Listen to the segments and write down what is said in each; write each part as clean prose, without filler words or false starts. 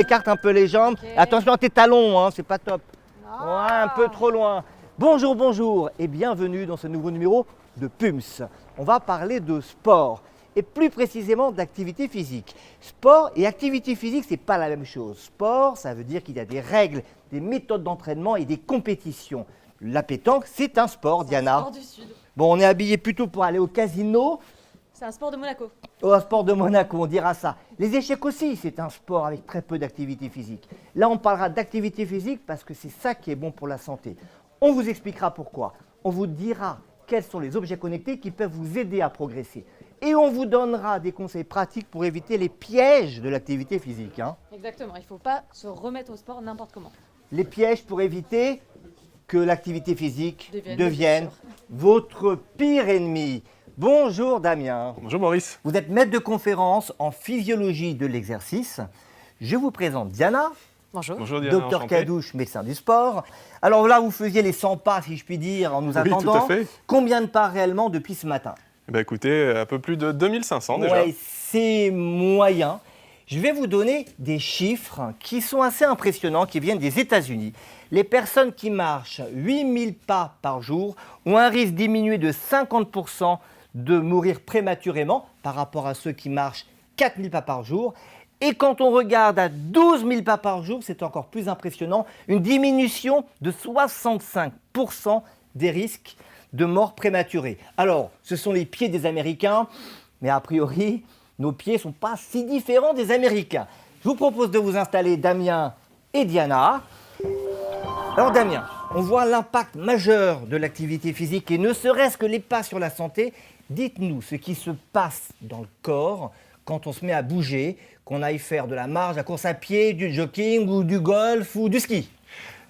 écarte un peu les jambes. Ok. Attention à tes talons, hein, c'est pas top. Non. Ouais, un peu trop loin. Bonjour, bonjour et bienvenue dans ce nouveau numéro de PUMS. On va parler de sport et plus précisément d'activité physique. Sport et activité physique, c'est pas la même chose. Sport, ça veut dire qu'il y a des règles, des méthodes d'entraînement et des compétitions. La pétanque, c'est un sport, Diana. Sport du Sud. Bon, on est habillé plutôt pour aller au casino. C'est un sport de Monaco. Au sport de Monaco, on dira ça. Les échecs aussi, c'est un sport avec très peu d'activité physique. Là, on parlera d'activité physique parce que c'est ça qui est bon pour la santé. On vous expliquera pourquoi. On vous dira quels sont les objets connectés qui peuvent vous aider à progresser. Et on vous donnera des conseils pratiques pour éviter les pièges de l'activité physique. Hein. Exactement, il ne faut pas se remettre au sport n'importe comment. Les pièges pour éviter que l'activité physique Devienne devienne votre pire ennemi. Bonjour Damien. Bonjour Maurice. Vous êtes maître de conférence en physiologie de l'exercice. Je vous présente Diana, Bonjour. Bonjour Diana, docteur enchanté. Cadouche, médecin du sport. Alors là, vous faisiez les 100 pas, si je puis dire, en nous Oui, attendant. tout à fait. Combien de pas réellement depuis ce matin? Eh ben, écoutez, un peu plus de 2500 déjà. Ouais, c'est moyen. Je vais vous donner des chiffres qui sont assez impressionnants, qui viennent des États-Unis. Les personnes qui marchent 8000 pas par jour ont un risque diminué de 50% de mourir prématurément par rapport à ceux qui marchent 4000 pas par jour. Et quand on regarde à 12 000 pas par jour, c'est encore plus impressionnant, une diminution de 65% des risques de mort prématurée. Alors, ce sont les pieds des Américains, mais a priori, nos pieds ne sont pas si différents des Américains. Je vous propose de vous installer Damien et Diana. Alors Damien, on voit l'impact majeur de l'activité physique et ne serait-ce que les pas sur la santé. Dites-nous ce qui se passe dans le corps quand on se met à bouger, qu'on aille faire de la marche, de la course à pied, du jogging ou du golf ou du ski.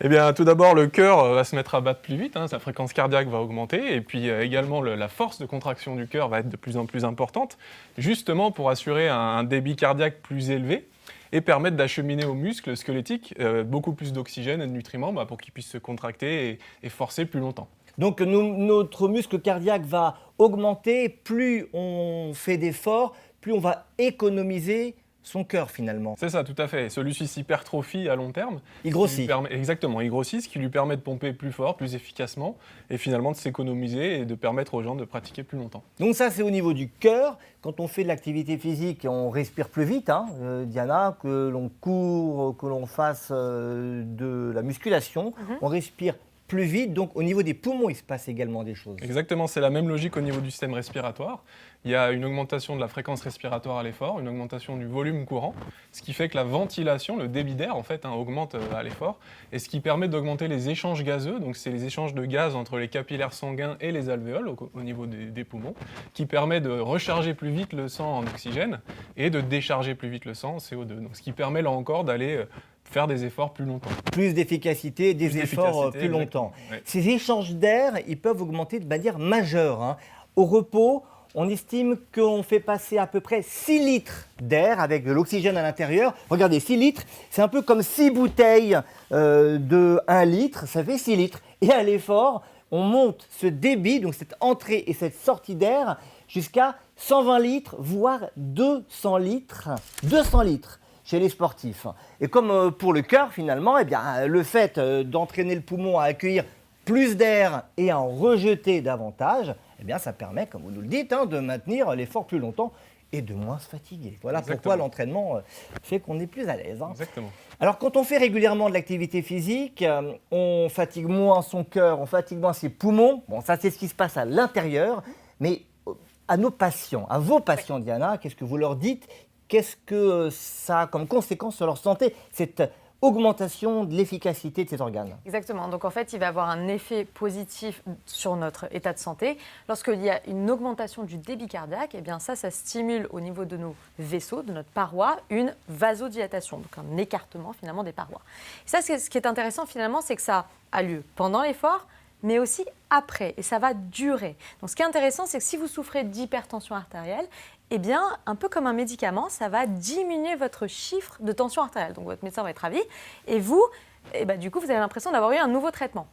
Eh bien, tout d'abord, le cœur va se mettre à battre plus vite, hein, sa fréquence cardiaque va augmenter, et puis également la force de contraction du cœur va être de plus en plus importante, justement pour assurer un débit cardiaque plus élevé et permettre d'acheminer aux muscles squelettiques beaucoup plus d'oxygène et de nutriments pour qu'ils puissent se contracter et forcer plus longtemps. Donc notre muscle cardiaque va augmenter, plus on fait d'efforts, plus on va économiser son cœur finalement. C'est ça, tout à fait. Celui-ci s'hypertrophie à long terme. Il grossit. Exactement, il grossit, ce qui lui permet de pomper plus fort, plus efficacement, et finalement de s'économiser et de permettre aux gens de pratiquer plus longtemps. Donc ça, c'est au niveau du cœur. Quand on fait de l'activité physique, on respire plus vite, hein, Diana, que l'on court, que l'on fasse de la musculation, on respire plus vite. Donc au niveau des poumons, il se passe également des choses. Exactement, c'est la même logique au niveau du système respiratoire. Il y a une augmentation de la fréquence respiratoire à l'effort, une augmentation du volume courant, ce qui fait que la ventilation, le débit d'air en fait, augmente à l'effort, et ce qui permet d'augmenter les échanges gazeux, donc c'est les échanges de gaz entre les capillaires sanguins et les alvéoles au niveau des poumons, qui permet de recharger plus vite le sang en oxygène et de décharger plus vite le sang en CO2, donc ce qui permet là encore d'aller faire des efforts plus longtemps. Plus d'efficacité, des efforts plus longtemps. Ouais. Ces échanges d'air, ils peuvent augmenter de manière majeure. Hein. Au repos, on estime qu'on fait passer à peu près 6 litres d'air avec de l'oxygène à l'intérieur. Regardez, 6 litres, c'est un peu comme 6 bouteilles de 1 litre, ça fait 6 litres. Et à l'effort, on monte ce débit, donc cette entrée et cette sortie d'air, jusqu'à 120 litres, voire 200 litres. 200 litres chez les sportifs. Et comme pour le cœur, finalement, eh bien, le fait d'entraîner le poumon à accueillir plus d'air et à en rejeter davantage, eh bien, ça permet, comme vous nous le dites, hein, de maintenir l'effort plus longtemps et de moins se fatiguer. Voilà Exactement. pourquoi l'entraînement fait qu'on est plus à l'aise. Hein. Exactement. Alors, quand on fait régulièrement de l'activité physique, on fatigue moins son cœur, on fatigue moins ses poumons. Bon, ça, c'est ce qui se passe à l'intérieur. Mais à nos patients, à vos patients, Diana, qu'est-ce que vous leur dites? Qu'est-ce que ça a comme conséquence sur leur santé, cette augmentation de l'efficacité de ces organes? Exactement. Donc en fait, il va avoir un effet positif sur notre état de santé. Lorsqu'il y a une augmentation du débit cardiaque, eh bien ça stimule au niveau de nos vaisseaux, de notre paroi, une vasodilatation, donc un écartement finalement des parois. Et ça, ce qui est intéressant finalement, c'est que ça a lieu pendant l'effort, mais aussi après, et ça va durer. Donc ce qui est intéressant, c'est que si vous souffrez d'hypertension artérielle, eh bien, un peu comme un médicament, ça va diminuer votre chiffre de tension artérielle. Donc votre médecin va être ravi, et vous, du coup, vous avez l'impression d'avoir eu un nouveau traitement.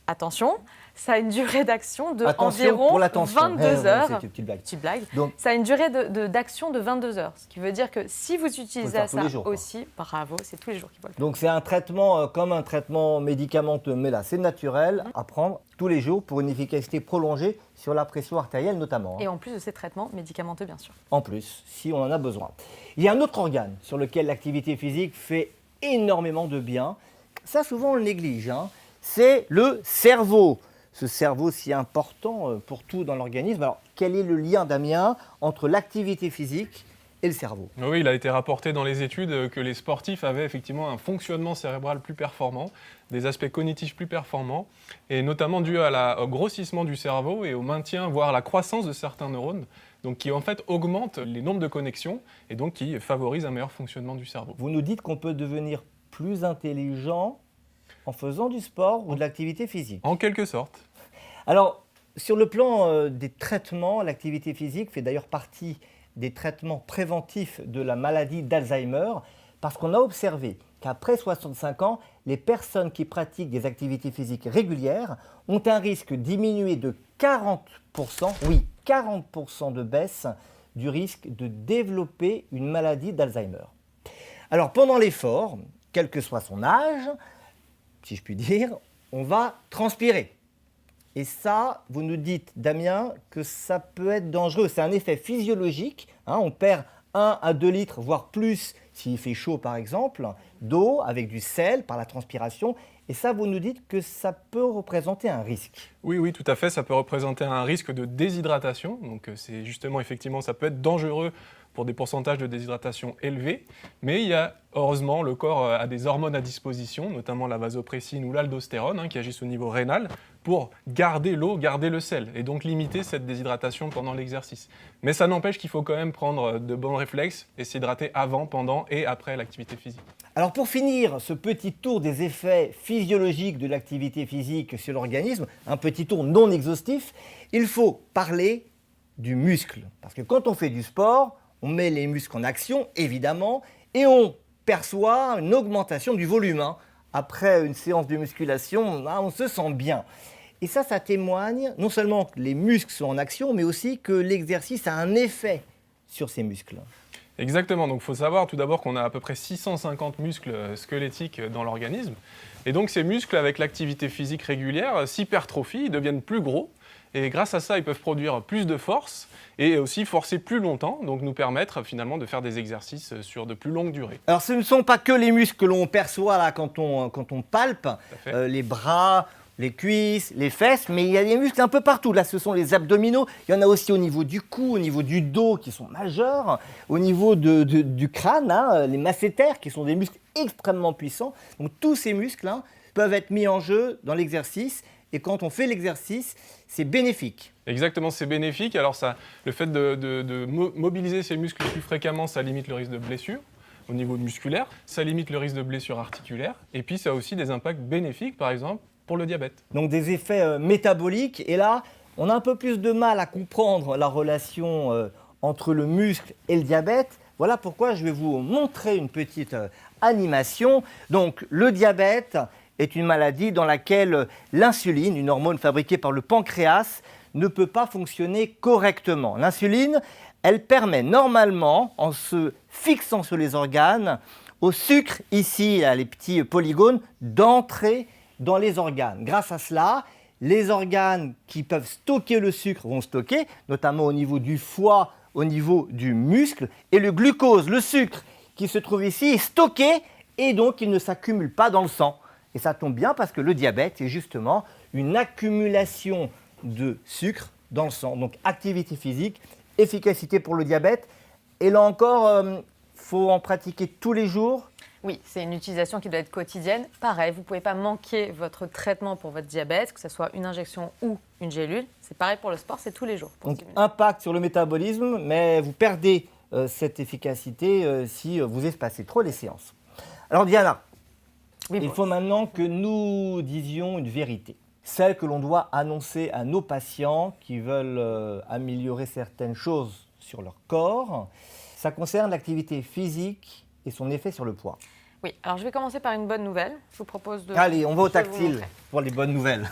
attention, ça a une durée d'action de Attention environ pour l'attention. 22 heures. C'est une petite blague. Petite blague. Donc, Ça a une durée d'action de 22 heures. Ce qui veut dire que si vous utilisez faire tous ça les jours, quoi. aussi, bravo, c'est tous les jours qu'il faut le faire. Donc c'est un traitement comme un traitement médicamenteux, mais là c'est naturel à prendre tous les jours pour une efficacité prolongée sur la pression artérielle notamment. Et en plus de ces traitements médicamenteux, bien sûr. En plus, si on en a besoin. Il y a un autre organe sur lequel l'activité physique fait énormément de bien. Ça souvent on le néglige, hein. C'est le cerveau. Ce cerveau si important pour tout dans l'organisme. Alors quel est le lien, Damien, entre l'activité physique et le cerveau? Oui, il a été rapporté dans les études que les sportifs avaient effectivement un fonctionnement cérébral plus performant, des aspects cognitifs plus performants, et notamment dû au grossissement du cerveau et au maintien, voire la croissance de certains neurones, donc qui en fait augmentent les nombres de connexions et donc qui favorisent un meilleur fonctionnement du cerveau. Vous nous dites qu'on peut devenir plus intelligent en faisant du sport ou de l'activité physique. En quelque sorte. Alors, sur le plan des traitements, l'activité physique fait d'ailleurs partie des traitements préventifs de la maladie d'Alzheimer, parce qu'on a observé qu'après 65 ans, les personnes qui pratiquent des activités physiques régulières ont un risque diminué de 40%, oui, 40% de baisse du risque de développer une maladie d'Alzheimer. Alors, pendant l'effort, quel que soit son âge, si je puis dire, on va transpirer. Et ça, vous nous dites, Damien, que ça peut être dangereux. C'est un effet physiologique. Hein, on perd 1 à 2 litres, voire plus, s'il fait chaud par exemple, d'eau avec du sel par la transpiration. Et ça, vous nous dites que ça peut représenter un risque. Oui, tout à fait. Ça peut représenter un risque de déshydratation. Donc, c'est justement, effectivement, ça peut être dangereux pour des pourcentages de déshydratation élevés. Mais il y a, heureusement, le corps a des hormones à disposition, notamment la vasopressine ou l'aldostérone, qui agissent au niveau rénal, pour garder l'eau, garder le sel, et donc limiter cette déshydratation pendant l'exercice. Mais ça n'empêche qu'il faut quand même prendre de bons réflexes et s'hydrater avant, pendant et après l'activité physique. Alors pour finir ce petit tour des effets physiologiques de l'activité physique sur l'organisme, un petit tour non exhaustif, il faut parler du muscle. Parce que quand on fait du sport, on met les muscles en action, évidemment, et on perçoit une augmentation du volume. Après une séance de musculation, on se sent bien. Et ça témoigne non seulement que les muscles sont en action, mais aussi que l'exercice a un effet sur ces muscles. Exactement, donc il faut savoir tout d'abord qu'on a à peu près 650 muscles squelettiques dans l'organisme. Et donc ces muscles, avec l'activité physique régulière, s'hypertrophient, ils deviennent plus gros. Et grâce à ça, ils peuvent produire plus de force et aussi forcer plus longtemps, donc nous permettre finalement de faire des exercices sur de plus longues durées. Alors ce ne sont pas que les muscles que l'on perçoit là, quand on palpe, les bras, les cuisses, les fesses, mais il y a des muscles un peu partout. Là, ce sont les abdominaux. Il y en a aussi au niveau du cou, au niveau du dos, qui sont majeurs, au niveau du crâne, les masséters, qui sont des muscles extrêmement puissants. Donc tous ces muscles peuvent être mis en jeu dans l'exercice. Et quand on fait l'exercice, c'est bénéfique. Exactement, c'est bénéfique. Alors le fait de mobiliser ces muscles plus fréquemment, ça limite le risque de blessure au niveau musculaire, ça limite le risque de blessure articulaire, et puis ça a aussi des impacts bénéfiques, par exemple, pour le diabète. Donc des effets métaboliques, et là, on a un peu plus de mal à comprendre la relation entre le muscle et le diabète. Voilà pourquoi je vais vous montrer une petite animation. Donc le diabète est une maladie dans laquelle l'insuline, une hormone fabriquée par le pancréas, ne peut pas fonctionner correctement. L'insuline, elle permet normalement, en se fixant sur les organes, au sucre, ici, les petits polygones, d'entrer dans les organes. Grâce à cela, les organes qui peuvent stocker le sucre vont stocker, notamment au niveau du foie, au niveau du muscle, et le glucose, le sucre qui se trouve ici, est stocké et donc il ne s'accumule pas dans le sang. Et ça tombe bien parce que le diabète est justement une accumulation de sucre dans le sang. Donc activité physique, efficacité pour le diabète. Et là encore, faut en pratiquer tous les jours. Oui, c'est une utilisation qui doit être quotidienne. Pareil, vous ne pouvez pas manquer votre traitement pour votre diabète, que ce soit une injection ou une gélule. C'est pareil pour le sport, c'est tous les jours. Donc impact sur le métabolisme, mais vous perdez cette efficacité si vous espacez trop les séances. Alors Diana, il faut maintenant que nous disions une vérité. Celle que l'on doit annoncer à nos patients qui veulent améliorer certaines choses sur leur corps. Ça concerne l'activité physique et son effet sur le poids. Oui, alors je vais commencer par une bonne nouvelle. Je vous propose de... Allez, on va au tactile. pour les bonnes nouvelles.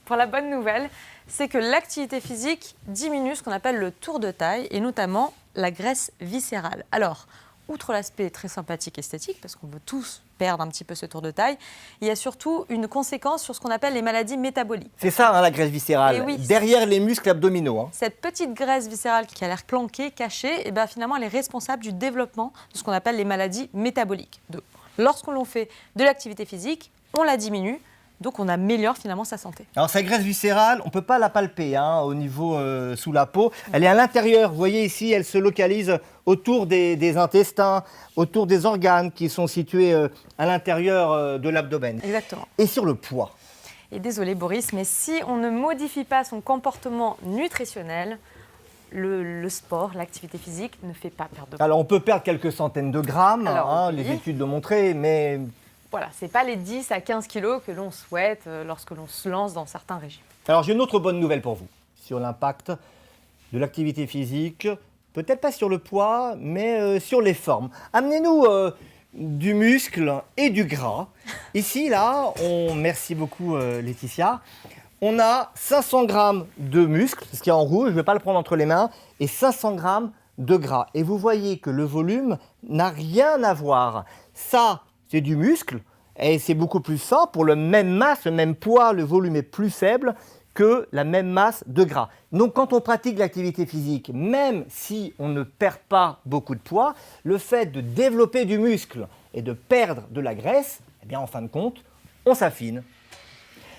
Pour la bonne nouvelle, c'est que l'activité physique diminue ce qu'on appelle le tour de taille et notamment la graisse viscérale. Alors, outre l'aspect très sympathique esthétique, parce qu'on veut tous perdre un petit peu ce tour de taille, il y a surtout une conséquence sur ce qu'on appelle les maladies métaboliques. C'est ça, hein, la graisse viscérale, Et oui. derrière les muscles abdominaux. Hein. Cette petite graisse viscérale qui a l'air planquée, cachée, et ben finalement elle est responsable du développement de ce qu'on appelle les maladies métaboliques. Lorsque l'on fait de l'activité physique, on la diminue, donc on améliore finalement sa santé. Alors cette graisse viscérale, on ne peut pas la palper hein, au niveau sous la peau. Elle est à l'intérieur. Vous voyez ici, elle se localise autour des intestins, autour des organes qui sont situés à l'intérieur de l'abdomen. Exactement. Et sur le poids. Et désolé Boris, mais si on ne modifie pas son comportement nutritionnel, le sport, l'activité physique ne fait pas perdre de poids. Alors on peut perdre quelques centaines de grammes, Alors, oui. les études l'ont montré, mais... Voilà, ce n'est pas les 10 à 15 kilos que l'on souhaite lorsque l'on se lance dans certains régimes. Alors j'ai une autre bonne nouvelle pour vous, sur l'impact de l'activité physique, peut-être pas sur le poids, mais sur les formes. Amenez-nous du muscle et du gras. Ici, là, merci beaucoup Laetitia, on a 500 grammes de muscle, ce qui est en rouge, je ne vais pas le prendre entre les mains, et 500 grammes de gras. Et vous voyez que le volume n'a rien à voir. Ça, c'est du muscle et c'est beaucoup plus fin. Pour le même masse, le même poids, le volume est plus faible que la même masse de gras. Donc quand on pratique l'activité physique, même si on ne perd pas beaucoup de poids, le fait de développer du muscle et de perdre de la graisse, eh bien en fin de compte, on s'affine.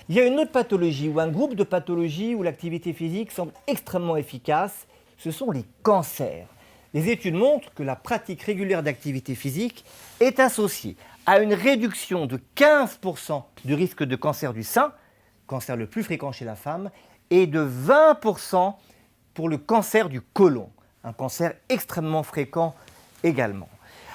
Il y a une autre pathologie ou un groupe de pathologies où l'activité physique semble extrêmement efficace, ce sont les cancers. Les études montrent que la pratique régulière d'activité physique est associée à une réduction de 15% du risque de cancer du sein, cancer le plus fréquent chez la femme, et de 20% pour le cancer du côlon, un cancer extrêmement fréquent également.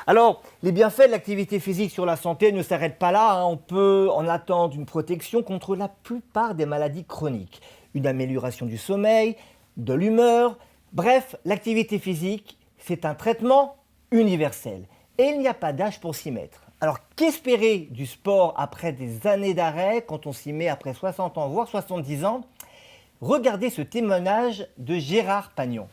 Alors, les bienfaits de l'activité physique sur la santé ne s'arrêtent pas là, hein. On peut en attendre une protection contre la plupart des maladies chroniques, une amélioration du sommeil, de l'humeur, bref, l'activité physique, c'est un traitement universel et il n'y a pas d'âge pour s'y mettre. Alors, qu'espérer du sport après des années d'arrêt quand on s'y met après 60 ans, voire 70 ans? Regardez ce témoignage de Gérard Pagnon.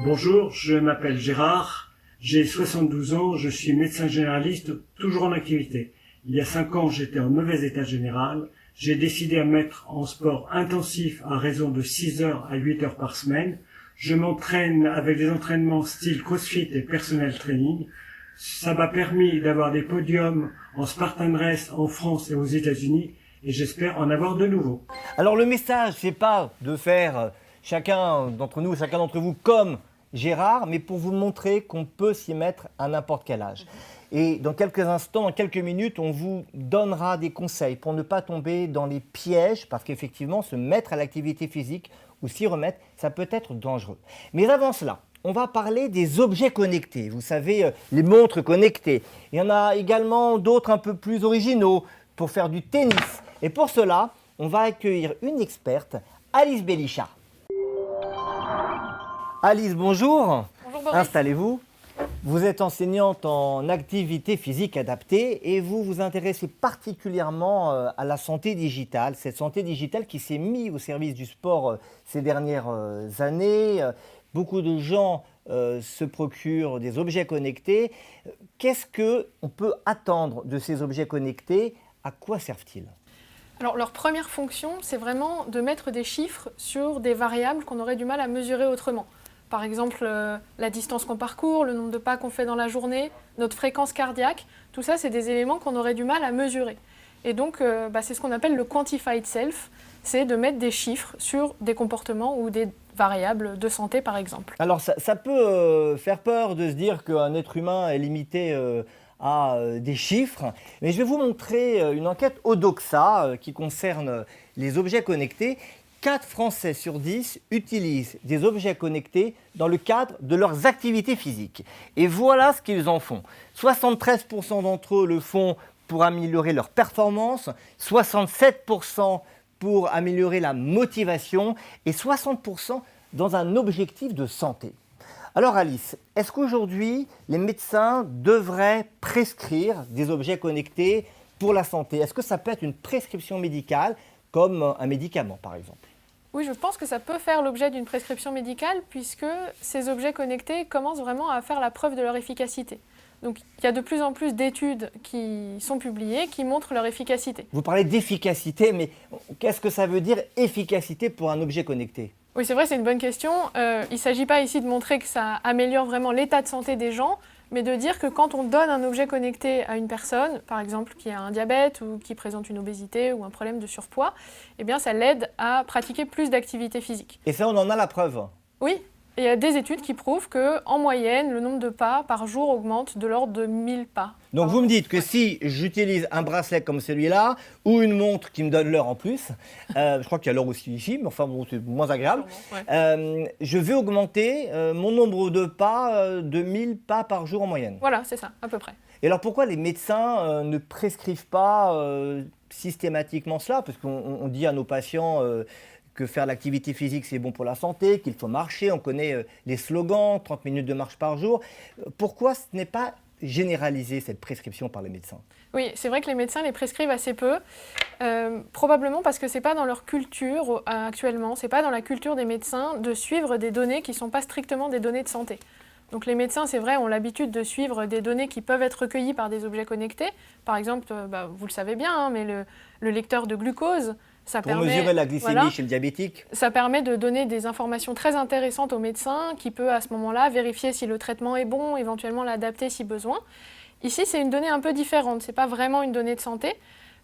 Bonjour, je m'appelle Gérard, j'ai 72 ans, je suis médecin généraliste, toujours en activité. Il y a 5 ans, j'étais en mauvais état général. J'ai décidé à me mettre en sport intensif à raison de 6 heures à 8 heures par semaine. Je m'entraîne avec des entraînements style CrossFit et personnel training. Ça m'a permis d'avoir des podiums en Spartan Race en France et aux États-Unis et j'espère en avoir de nouveaux. Alors le message, c'est pas de faire chacun d'entre nous, chacun d'entre vous comme Gérard, mais pour vous montrer qu'on peut s'y mettre à n'importe quel âge. Et dans quelques instants, dans quelques minutes, on vous donnera des conseils pour ne pas tomber dans les pièges, parce qu'effectivement, se mettre à l'activité physique ou s'y remettre, ça peut être dangereux. Mais avant cela, on va parler des objets connectés. Vous savez, les montres connectées. Il y en a également d'autres un peu plus originaux pour faire du tennis. Et pour cela, on va accueillir une experte, Alice Bellicha. Alice, bonjour. Bonjour Boris. Installez-vous. Vous êtes enseignante en activité physique adaptée et vous vous intéressez particulièrement à la santé digitale, cette santé digitale qui s'est mise au service du sport ces dernières années. Beaucoup de gens se procurent des objets connectés. Qu'est-ce qu'on peut attendre de ces objets connectés? À quoi servent-ils? Alors, leur première fonction, c'est vraiment de mettre des chiffres sur des variables qu'on aurait du mal à mesurer autrement. Par exemple, la distance qu'on parcourt, le nombre de pas qu'on fait dans la journée, notre fréquence cardiaque, tout ça, c'est des éléments qu'on aurait du mal à mesurer. Et donc, c'est ce qu'on appelle le quantified self, c'est de mettre des chiffres sur des comportements ou des variables de santé, par exemple. Alors, ça peut faire peur de se dire qu'un être humain est limité à des chiffres, mais je vais vous montrer une enquête Odoxa qui concerne les objets connectés. 4 Français sur 10 utilisent des objets connectés dans le cadre de leurs activités physiques. Et voilà ce qu'ils en font. 73% d'entre eux le font pour améliorer leur performance, 67% pour améliorer la motivation et 60% dans un objectif de santé. Alors Alice, est-ce qu'aujourd'hui les médecins devraient prescrire des objets connectés pour la santé? Est-ce que ça peut être une prescription médicale comme un médicament, par exemple? Oui, je pense que ça peut faire l'objet d'une prescription médicale puisque ces objets connectés commencent vraiment à faire la preuve de leur efficacité. Donc il y a de plus en plus d'études qui sont publiées qui montrent leur efficacité. Vous parlez d'efficacité, mais qu'est-ce que ça veut dire efficacité pour un objet connecté? Oui, c'est vrai, c'est une bonne question. Il ne s'agit pas ici de montrer que ça améliore vraiment l'état de santé des gens, mais de dire que quand on donne un objet connecté à une personne, par exemple qui a un diabète ou qui présente une obésité ou un problème de surpoids, eh bien ça l'aide à pratiquer plus d'activité physique. Et ça, on en a la preuve. Oui, et il y a des études qui prouvent qu'en moyenne, le nombre de pas par jour augmente de l'ordre de 1000 pas. Donc vous me dites que si j'utilise un bracelet comme celui-là, ou une montre qui me donne l'heure en plus, je crois qu'il y a l'heure aussi ici, mais enfin bon, c'est moins agréable, je vais augmenter mon nombre de pas de 1000 pas par jour en moyenne. Voilà, c'est ça, à peu près. Et alors pourquoi les médecins ne prescrivent pas systématiquement cela? Parce qu'on dit à nos patients que faire l'activité physique c'est bon pour la santé, qu'il faut marcher, on connaît les slogans, 30 minutes de marche par jour. Pourquoi ce n'est pas généralisé cette prescription par les médecins? Oui, c'est vrai que les médecins les prescrivent assez peu, probablement parce que ce n'est pas dans leur culture actuellement, ce n'est pas dans la culture des médecins de suivre des données qui ne sont pas strictement des données de santé. Donc les médecins, c'est vrai, ont l'habitude de suivre des données qui peuvent être recueillies par des objets connectés. Par exemple, vous le savez bien, hein, mais le lecteur de glucose, ça pour permet, mesurer la glycémie chez le diabétique. Ça permet de donner des informations très intéressantes au médecin qui peut à ce moment-là vérifier si le traitement est bon, éventuellement l'adapter si besoin. Ici, c'est une donnée un peu différente, ce n'est pas vraiment une donnée de santé.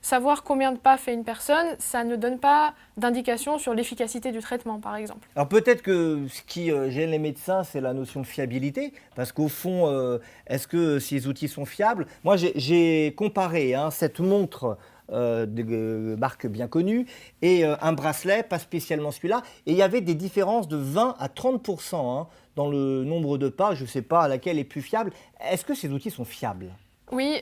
Savoir combien de pas fait une personne, ça ne donne pas d'indication sur l'efficacité du traitement, par exemple. Alors peut-être que ce qui gêne les médecins, c'est la notion de fiabilité, parce qu'au fond, est-ce que ces outils sont fiables? Moi, j'ai comparé cette montre de marque bien connue et un bracelet, pas spécialement celui-là, et il y avait des différences de 20 à 30% dans le nombre de pas, je ne sais pas laquelle est plus fiable. Est-ce que ces outils sont fiables? Oui,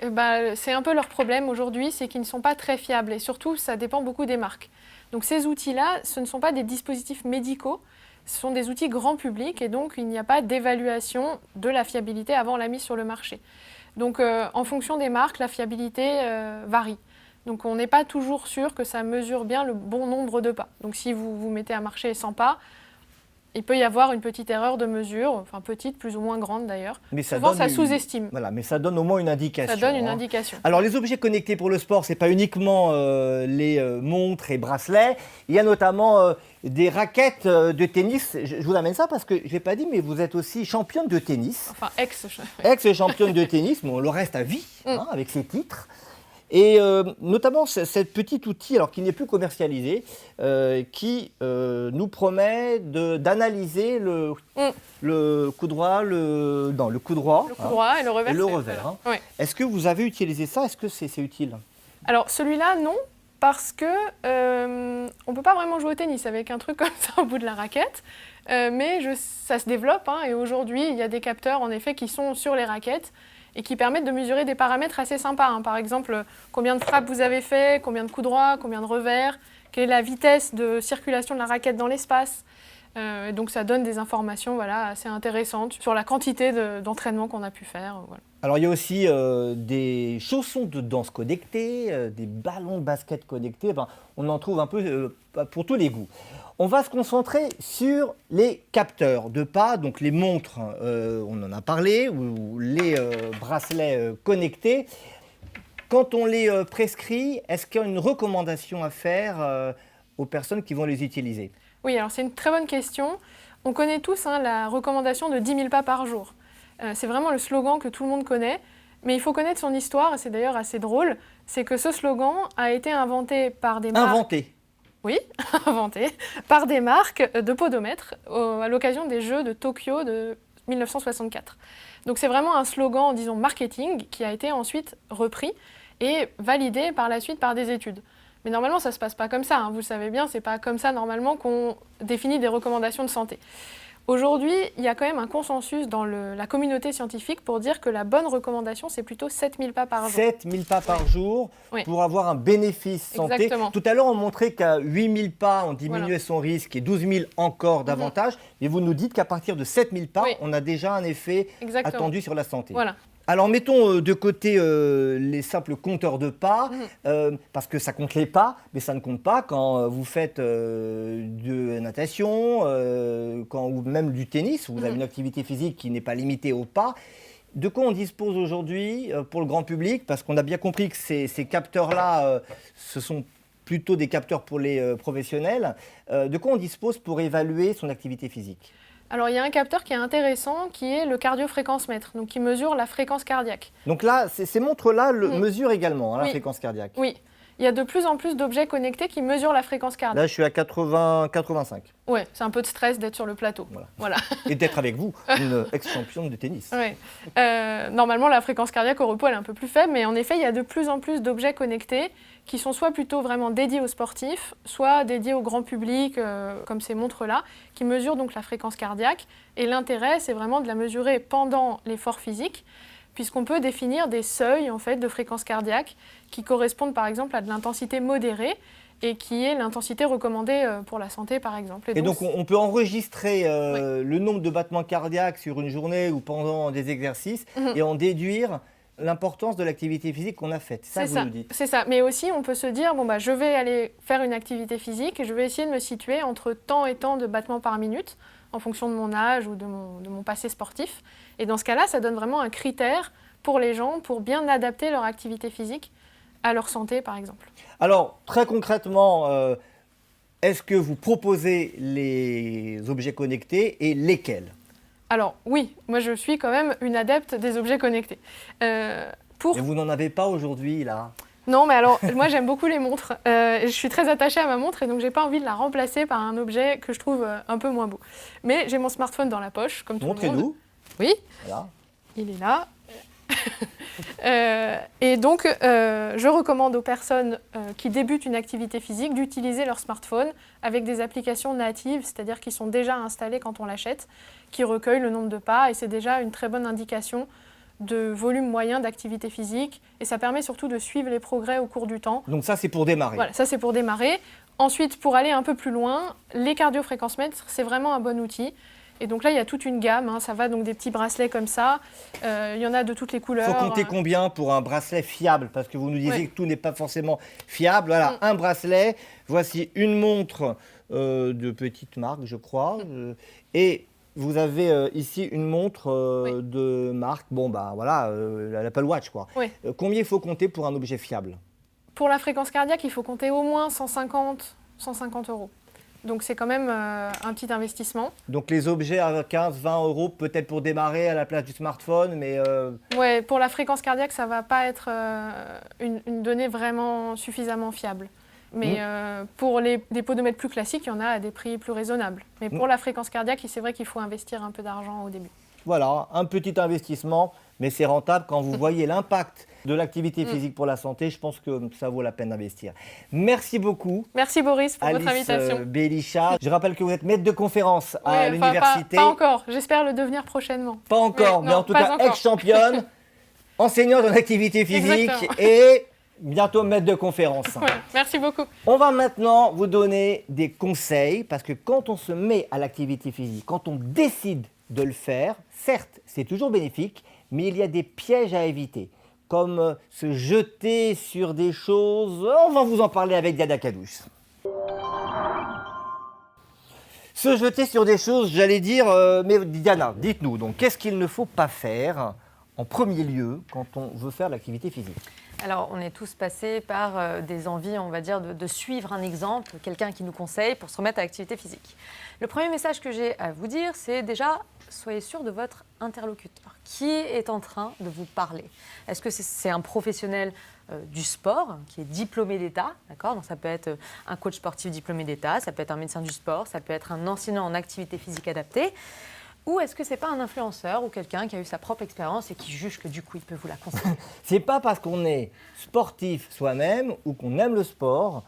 c'est un peu leur problème aujourd'hui, c'est qu'ils ne sont pas très fiables et surtout ça dépend beaucoup des marques. Donc ces outils-là, ce ne sont pas des dispositifs médicaux, ce sont des outils grand public et donc il n'y a pas d'évaluation de la fiabilité avant la mise sur le marché. Donc en fonction des marques, la fiabilité varie. Donc on n'est pas toujours sûr que ça mesure bien le bon nombre de pas. Donc si vous vous mettez à marcher 100 pas, il peut y avoir une petite erreur de mesure, enfin petite, plus ou moins grande d'ailleurs. Mais souvent, ça sous-estime. Voilà, mais ça donne au moins une indication. Ça donne une indication. Alors, les objets connectés pour le sport, ce n'est pas uniquement les montres et bracelets. Il y a notamment des raquettes de tennis. Je vous amène ça parce que je n'ai pas dit, mais vous êtes aussi championne de tennis. Enfin, Ex-championne de tennis, mais on le reste à vie avec ces titres. Et notamment ce petit outil, alors qui n'est plus commercialisé, qui nous promet d'analyser le coup droit, le coup droit et le revers. Et le revers. Ouais. Est-ce que vous avez utilisé ça? Est-ce que c'est utile? Alors celui-là, non, parce que on ne peut pas vraiment jouer au tennis avec un truc comme ça au bout de la raquette. Mais ça se développe et aujourd'hui, il y a des capteurs en effet qui sont sur les raquettes et qui permettent de mesurer des paramètres assez sympas. Par exemple, combien de frappes vous avez fait, combien de coups droits, combien de revers, quelle est la vitesse de circulation de la raquette dans l'espace. Donc ça donne des informations assez intéressantes sur la quantité d'entraînement qu'on a pu faire. Voilà. Alors il y a aussi des chaussons de danse connectés, des ballons de basket connectés, on en trouve un peu pour tous les goûts. On va se concentrer sur les capteurs de pas, donc les montres, on en a parlé, ou les bracelets connectés. Quand on les prescrit, est-ce qu'il y a une recommandation à faire aux personnes qui vont les utiliser? Oui, alors c'est une très bonne question. On connaît tous la recommandation de 10 000 pas par jour. C'est vraiment le slogan que tout le monde connaît, mais il faut connaître son histoire, et c'est d'ailleurs assez drôle, c'est que ce slogan a été inventé par des marques... Inventé? Oui, inventé par des marques de podomètres à l'occasion des Jeux de Tokyo de 1964. Donc c'est vraiment un slogan, disons, marketing qui a été ensuite repris et validé par la suite par des études. Mais normalement, ça ne se passe pas comme ça. Vous le savez bien, ce n'est pas comme ça normalement qu'on définit des recommandations de santé. Aujourd'hui, il y a quand même un consensus dans la communauté scientifique pour dire que la bonne recommandation, c'est plutôt 7000 pas par jour. 7000 pas par jour pour avoir un bénéfice santé. Exactement. Tout à l'heure, on montrait qu'à 8000 pas, on diminuait son risque et 12 000 encore davantage. Et vous nous dites qu'à partir de 7000 pas, on a déjà un effet attendu sur la santé. Voilà. Alors mettons de côté les simples compteurs de pas, parce que ça compte les pas, mais ça ne compte pas quand vous faites de natation, ou même du tennis, vous avez une activité physique qui n'est pas limitée aux pas. De quoi on dispose aujourd'hui pour le grand public? Parce qu'on a bien compris que ces capteurs-là, ce sont plutôt des capteurs pour les professionnels. De quoi on dispose pour évaluer son activité physique? Alors, il y a un capteur qui est intéressant, qui est le cardiofréquencemètre, donc qui mesure la fréquence cardiaque. Donc là, ces montres-là mesurent également la Oui. fréquence cardiaque. Oui, il y a de plus en plus d'objets connectés qui mesurent la fréquence cardiaque. Là, je suis à 80-85. Ouais, c'est un peu de stress d'être sur le plateau. Voilà. Et d'être avec vous, une ex-championne de tennis. Ouais. Normalement, la fréquence cardiaque au repos, elle est un peu plus faible, mais en effet, il y a de plus en plus d'objets connectés qui sont soit plutôt vraiment dédiés aux sportifs, soit dédiés au grand public, comme ces montres-là, qui mesurent donc la fréquence cardiaque. Et l'intérêt, c'est vraiment de la mesurer pendant l'effort physique, puisqu'on peut définir des seuils en fait, de fréquence cardiaque qui correspondent par exemple à de l'intensité modérée et qui est l'intensité recommandée pour la santé par exemple. Et donc on peut enregistrer le nombre de battements cardiaques sur une journée ou pendant des exercices et en déduire l'importance de l'activité physique qu'on a faite. C'est ça que vous nous dites. C'est ça. Mais aussi, on peut se dire, je vais aller faire une activité physique et je vais essayer de me situer entre tant et tant de battements par minute en fonction de mon âge ou de mon passé sportif. Et dans ce cas-là, ça donne vraiment un critère pour les gens pour bien adapter leur activité physique à leur santé, par exemple. Alors, très concrètement, est-ce que vous proposez les objets connectés et lesquels? Alors oui, moi je suis quand même une adepte des objets connectés. Et vous n'en avez pas aujourd'hui, là? Non, mais alors moi j'aime beaucoup les montres. Je suis très attachée à ma montre et donc j'ai pas envie de la remplacer par un objet que je trouve un peu moins beau. Mais j'ai mon smartphone dans la poche, comme tout le monde. Montrez-nous. Oui, Voilà. il est là. Et donc, je recommande aux personnes qui débutent une activité physique d'utiliser leur smartphone avec des applications natives, c'est-à-dire qui sont déjà installées quand on l'achète, qui recueillent le nombre de pas et c'est déjà une très bonne indication de volume moyen d'activité physique et ça permet surtout de suivre les progrès au cours du temps. Donc ça, c'est pour démarrer. Voilà, ça c'est pour démarrer. Ensuite, pour aller un peu plus loin, les cardiofréquencemètres, c'est vraiment un bon outil. Et donc là, il y a toute une gamme, ça va donc des petits bracelets comme ça, il y en a de toutes les couleurs. Il faut compter combien pour un bracelet fiable? Parce que vous nous disiez que tout n'est pas forcément fiable. Voilà, un bracelet, voici une montre de petite marque, je crois. Et vous avez ici une montre de marque, l'Apple Watch, quoi. Oui. Combien il faut compter pour un objet fiable? Pour la fréquence cardiaque, il faut compter au moins 150 €. Donc c'est quand même un petit investissement. Donc les objets à 15-20 € peut-être pour démarrer à la place du smartphone, mais... Ouais, pour la fréquence cardiaque, ça ne va pas être une donnée vraiment suffisamment fiable. Mais pour des podomètres plus classiques, il y en a à des prix plus raisonnables. Mais pour la fréquence cardiaque, c'est vrai qu'il faut investir un peu d'argent au début. Voilà, un petit investissement, mais c'est rentable quand vous voyez l'impact de l'activité physique pour la santé. Je pense que ça vaut la peine d'investir. Merci beaucoup. Merci Boris pour votre invitation. Alice Belisha. Je rappelle que vous êtes maître de conférence à l'université. Pas encore, j'espère le devenir prochainement. Pas encore, mais en tout cas ex-championne, enseignante en activité physique et bientôt maître de conférence. Ouais, merci beaucoup. On va maintenant vous donner des conseils parce que quand on se met à l'activité physique, quand on décide de le faire, certes, c'est toujours bénéfique, mais il y a des pièges à éviter, comme se jeter sur des choses. On va vous en parler avec Diana Kadouche. Se jeter sur des choses, j'allais dire, mais Diana, dites-nous, donc, qu'est-ce qu'il ne faut pas faire en premier lieu quand on veut faire l'activité physique? Alors, on est tous passés par des envies, on va dire, de suivre un exemple, quelqu'un qui nous conseille pour se remettre à l'activité physique. Le premier message que j'ai à vous dire, c'est déjà, soyez sûr de votre interlocuteur. Qui est en train de vous parler? Est-ce que c'est un professionnel du sport qui est diplômé d'État, d'accord? Donc ça peut être un coach sportif diplômé d'État, ça peut être un médecin du sport, ça peut être un enseignant en activité physique adaptée. Ou est-ce que c'est pas un influenceur ou quelqu'un qui a eu sa propre expérience et qui juge que du coup il peut vous la conseiller? C'est pas parce qu'on est sportif soi-même ou qu'on aime le sport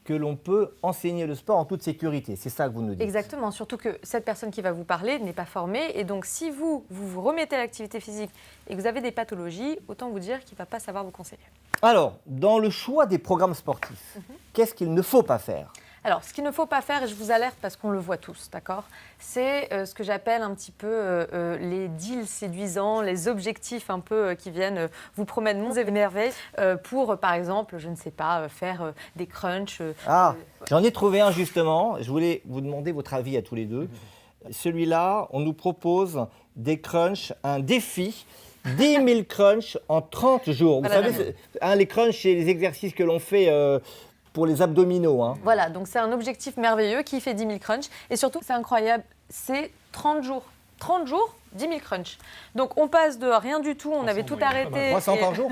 que l'on peut enseigner le sport en toute sécurité. C'est ça que vous nous dites. Exactement, surtout que cette personne qui va vous parler n'est pas formée. Et donc, si vous vous remettez à l'activité physique et que vous avez des pathologies, autant vous dire qu'il ne va pas savoir vous conseiller. Alors, dans le choix des programmes sportifs, qu'est-ce qu'il ne faut pas faire? Alors, ce qu'il ne faut pas faire, et je vous alerte parce qu'on le voit tous, d'accord, c'est ce que j'appelle un petit peu les deals séduisants, les objectifs un peu qui viennent vous promettre monts et merveilles pour, par exemple, je ne sais pas, faire des crunchs. J'en ai trouvé un justement. Je voulais vous demander votre avis à tous les deux. Celui-là, on nous propose des crunchs, un défi. 10 000 crunchs en 30 jours. Vous savez, les crunchs, c'est les exercices que l'on fait pour les abdominaux. Hein. Voilà, donc c'est un objectif merveilleux qui fait 10 000 crunchs. Et surtout, c'est incroyable, c'est 30 jours. 30 jours, 10 000 crunchs. Donc on passe de rien du tout, on avait tout arrêté. 300 par jour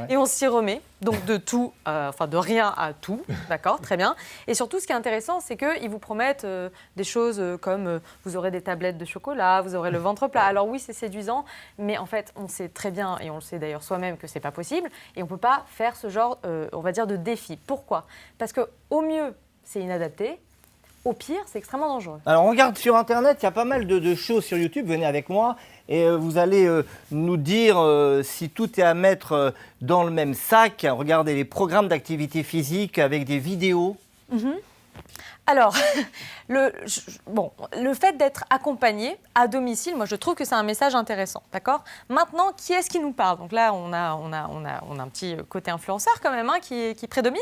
et on s'y remet. Donc de tout, de rien à tout, d'accord, très bien. Et surtout, ce qui est intéressant, c'est qu'ils vous promettent des choses comme vous aurez des tablettes de chocolat, vous aurez le ventre plat. Alors oui, c'est séduisant, mais en fait, on sait très bien, et on le sait d'ailleurs soi-même, que c'est pas possible. Et on peut pas faire ce genre, on va dire, de défi. Pourquoi ? Parce qu'au mieux, c'est inadapté. Au pire, c'est extrêmement dangereux. Alors, on regarde sur Internet, il y a pas mal de choses sur YouTube. Venez avec moi et vous allez nous dire si tout est à mettre dans le même sac. Regardez les programmes d'activité physique avec des vidéos. Alors, le fait d'être accompagné à domicile, moi je trouve que c'est un message intéressant, d'accord ? Maintenant, qui est-ce qui nous parle ? Donc là, on a un petit côté influenceur quand même qui prédomine.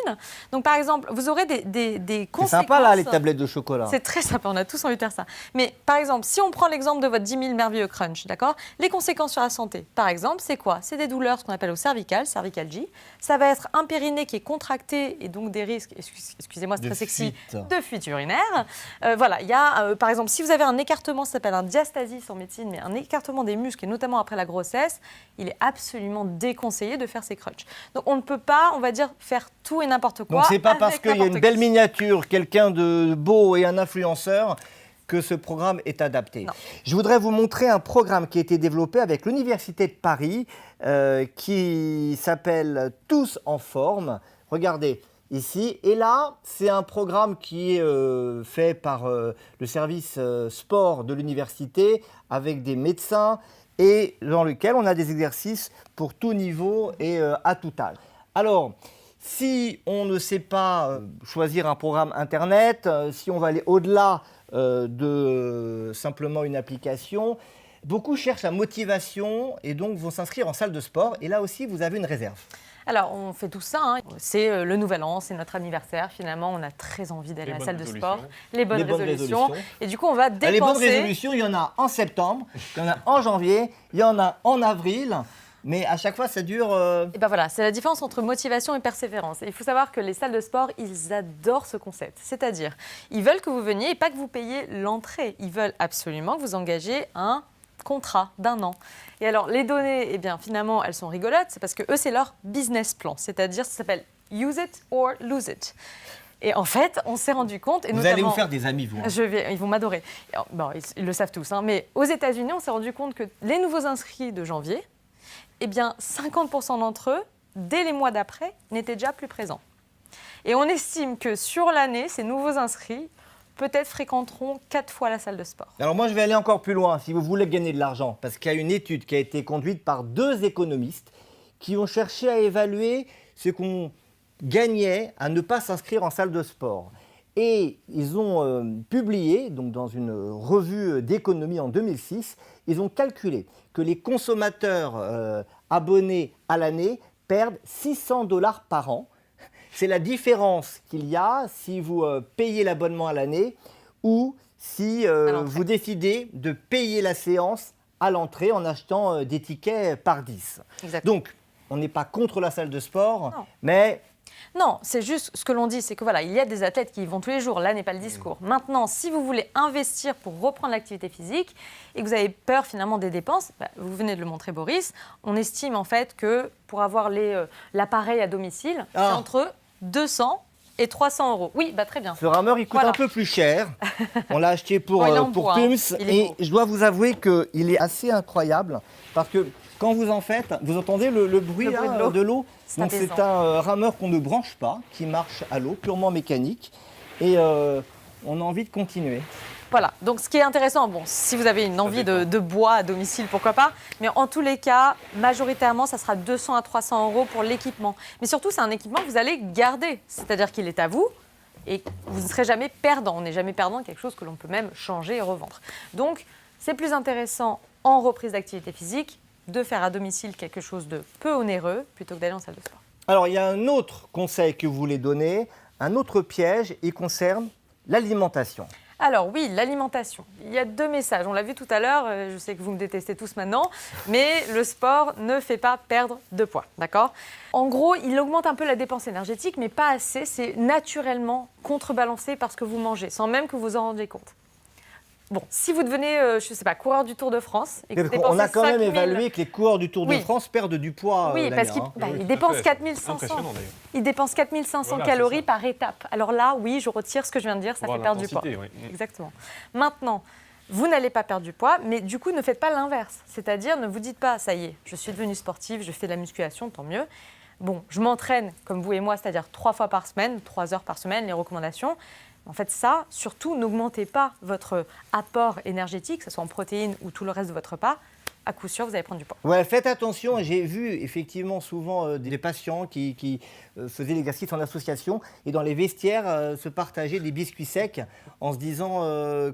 Donc par exemple, vous aurez des conséquences. C'est sympa là, les tablettes de chocolat. C'est très sympa, on a tous envie de faire ça. Mais par exemple, si on prend l'exemple de votre 10 000 merveilleux crunch, d'accord ? Les conséquences sur la santé, par exemple, c'est quoi ? C'est des douleurs, ce qu'on appelle au cervical, cervicalgie. Ça va être un périnée qui est contracté et donc des risques, excusez-moi, c'est très sexy, de fuite urinaire. Voilà, il y a, par exemple, si vous avez un écartement, ça s'appelle un diastasis en médecine, mais un écartement des muscles, et notamment après la grossesse, il est absolument déconseillé de faire ces crunchs. Donc on ne peut pas, on va dire, faire tout et n'importe quoi. Donc c'est pas parce qu'il y a une belle miniature, quelqu'un de beau et un influenceur que ce programme est adapté. Non. Je voudrais vous montrer un programme qui a été développé avec l'Université de Paris qui s'appelle Tous en forme. Regardez ici. Et là, c'est un programme qui est fait par le service sport de l'université avec des médecins et dans lequel on a des exercices pour tout niveau et à tout âge. Alors, si on ne sait pas choisir un programme Internet, si on va aller au-delà de simplement une application, beaucoup cherchent la motivation et donc vont s'inscrire en salle de sport. Et là aussi, vous avez une réserve. Alors, on fait tout ça. C'est le nouvel an, c'est notre anniversaire. Finalement, on a très envie d'aller à la salle de sport. Les bonnes résolutions. Et du coup, on va dépenser. Les bonnes résolutions, il y en a en septembre, il y en a en janvier, il y en a en avril. Mais à chaque fois, ça dure... Et ben voilà, c'est la différence entre motivation et persévérance. Et il faut savoir que les salles de sport, ils adorent ce concept. C'est-à-dire, ils veulent que vous veniez et pas que vous payiez l'entrée. Ils veulent absolument que vous engagiez un contrat d'1 an. Et alors, les données, eh bien, finalement, elles sont rigolotes. C'est parce que eux, c'est leur business plan. C'est-à-dire, ça s'appelle « use it or lose it ». Et en fait, on s'est rendu compte... Et vous allez vous faire des amis, vous. Ils vont m'adorer. Bon, ils le savent tous. Mais aux États-Unis, on s'est rendu compte que les nouveaux inscrits de janvier, eh bien, 50% d'entre eux, dès les mois d'après, n'étaient déjà plus présents. Et on estime que sur l'année, ces nouveaux inscrits, peut-être fréquenteront 4 fois la salle de sport. Alors moi, je vais aller encore plus loin, si vous voulez gagner de l'argent, parce qu'il y a une étude qui a été conduite par 2 économistes qui ont cherché à évaluer ce qu'on gagnait à ne pas s'inscrire en salle de sport. Et ils ont publié, donc dans une revue d'économie en 2006, ils ont calculé que les consommateurs abonnés à l'année perdent $600 par an. C'est la différence qu'il y a si vous payez l'abonnement à l'année ou si vous décidez de payer la séance à l'entrée en achetant des tickets par 10. Exactement. Donc, on n'est pas contre la salle de sport, non. mais... Non, c'est juste ce que l'on dit, c'est que voilà, il y a des athlètes qui y vont tous les jours, là n'est pas le discours. Maintenant, si vous voulez investir pour reprendre l'activité physique et que vous avez peur finalement des dépenses, vous venez de le montrer Boris, on estime en fait que pour avoir l'appareil à domicile, c'est entre 200 et 300 €. Oui, très bien. Ce rameur, il coûte un peu plus cher. On l'a acheté pour Pums et je dois vous avouer qu'il est assez incroyable parce que quand vous en faites, vous entendez le bruit de l'eau. Donc c'est un rameur qu'on ne branche pas, qui marche à l'eau, purement mécanique. Et on a envie de continuer. Voilà, donc ce qui est intéressant, bon, si vous avez une envie de bois à domicile, pourquoi pas, mais en tous les cas, majoritairement, ça sera 200 à 300 € pour l'équipement. Mais surtout, c'est un équipement que vous allez garder, c'est-à-dire qu'il est à vous, et vous ne serez jamais perdant. On n'est jamais perdant de quelque chose que l'on peut même changer et revendre. Donc, c'est plus intéressant en reprise d'activité physique de faire à domicile quelque chose de peu onéreux plutôt que d'aller en salle de sport. Alors, il y a un autre conseil que vous voulez donner, un autre piège, il concerne l'alimentation. Alors oui, l'alimentation. Il y a 2 messages. On l'a vu tout à l'heure, je sais que vous me détestez tous maintenant, mais le sport ne fait pas perdre de poids, d'accord ? En gros, il augmente un peu la dépense énergétique, mais pas assez. C'est naturellement contrebalancé par ce que vous mangez, sans même que vous en rendiez compte. Bon, si vous devenez, je ne sais pas, coureur du Tour de France et que vous dépensez On a quand même 5 000... évalué que les coureurs du Tour de Oui. France perdent du poids. Oui, parce Damien, qu'ils hein. Oui, ils tout à dépensent fait. 4500. Impressionnant d'ailleurs. Ils dépensent 4500 Voilà, calories c'est ça. par étape. Alors là, oui, je retire ce que je viens de dire, ça Voir fait perdre du poids. l'intensité, oui. Exactement. Maintenant, vous n'allez pas perdre du poids, mais du coup, ne faites pas l'inverse. C'est-à-dire, ne vous dites pas, ça y est, je suis devenue sportive, je fais de la musculation, tant mieux. Bon, je m'entraîne comme vous et moi, c'est-à-dire 3 fois par semaine, 3 heures par semaine, les recommandations. En fait, ça, surtout, n'augmentez pas votre apport énergétique, que ce soit en protéines ou tout le reste de votre repas. À coup sûr, vous allez prendre du poids. Ouais, faites attention, j'ai vu effectivement souvent des patients qui faisaient l'exercice en association et dans les vestiaires se partageaient des biscuits secs en se disant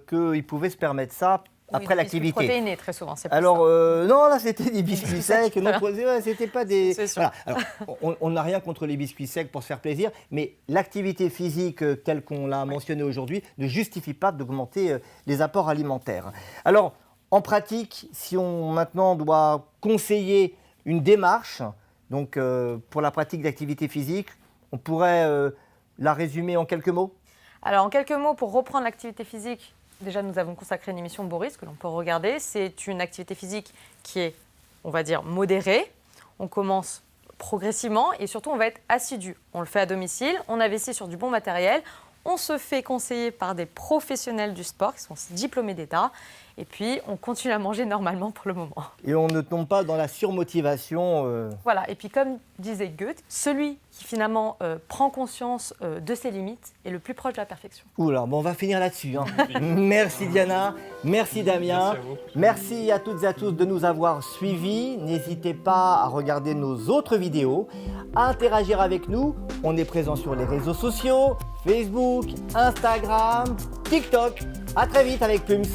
qu'ils pouvaient se permettre ça après Oui, des biscuits l'activité. protéinés, très souvent. C'est pour Alors, ça. non, là, c'était des biscuits secs. Non, voilà. ouais, c'était pas des... C'est sûr. Voilà. Alors, on n'a rien contre les biscuits secs pour se faire plaisir, mais l'activité physique telle qu'on l'a mentionnée aujourd'hui ne justifie pas d'augmenter les apports alimentaires. Alors, en pratique, si on maintenant doit conseiller une démarche, donc pour la pratique d'activité physique, on pourrait la résumer en quelques mots? Alors, en quelques mots, pour reprendre l'activité physique, déjà, nous avons consacré une émission Boris que l'on peut regarder. C'est une activité physique qui est, on va dire, modérée. On commence progressivement et surtout, on va être assidu. On le fait à domicile, on investit sur du bon matériel, on se fait conseiller par des professionnels du sport qui sont diplômés d'État. Et puis, on continue à manger normalement pour le moment. Et on ne tombe pas dans la surmotivation. Voilà, et puis comme disait Goethe, celui qui finalement prend conscience de ses limites est le plus proche de la perfection. Oula, bon, on va finir là-dessus. Hein. Merci Diana, merci Damien, Merci à vous. merci à toutes et à tous de nous avoir suivis. N'hésitez pas à regarder nos autres vidéos, à interagir avec nous. On est présent sur les réseaux sociaux, Facebook, Instagram, TikTok. À très vite avec Pums.